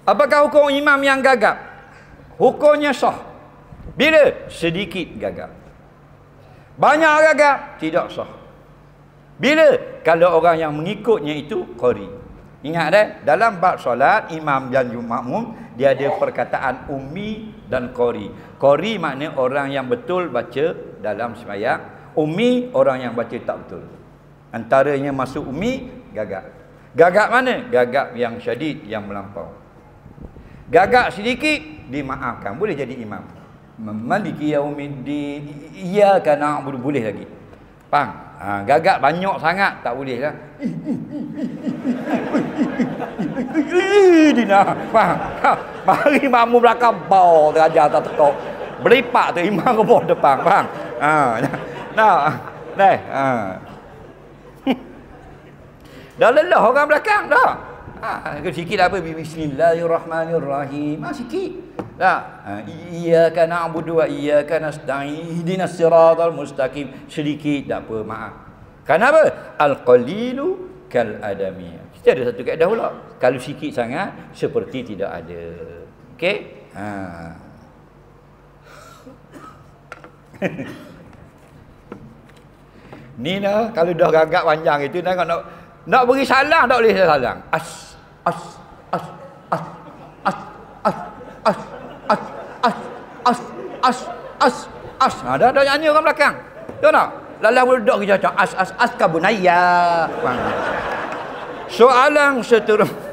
Apakah hukum imam yang gagap? Hukumnya sah. Bila? Sedikit gagap. Banyak gagap, tidak sah. Bila? Kalau orang yang mengikutnya itu qari. Ingat dalam bab solat, imam dan makmum, dia ada perkataan ummi dan qari. Qari makna orang yang betul baca dalam sembahyang. Ummi, orang yang baca tak betul. Antaranya masuk ummi, gagap. Gagap mana? Gagap yang syadid, yang melampau. Gagap sedikit, dimaafkan. Boleh jadi imam. Maliki yaumiddin, iyyaka na'budu, boleh lagi. Faham? Gagap banyak sangat, tak boleh lah. Faham? Mari makmum belakang, bau, terajar tak tekok. Beripak tu, imam ke bawah depan. Faham? Dah lelah orang belakang dah. Sikit apa? Bismillahirrahmanirrahim. Sikit. Iyyaka na'budu wa iyyaka nasta'in. Ihdinas siratal mustaqim. Sedikit tak apa, maaf. Kenapa? Al-qalilu kal adami. Kita ada satu kaedah pula. Kalau sikit sangat seperti tidak ada. Okey? Ni dah kalau dah gagap panjang itu nak beri salam tak boleh salam. Dah nyanyi orang belakang. Tahu tak? Lalah budak kita as ka bunayya. Soalan seterusnya.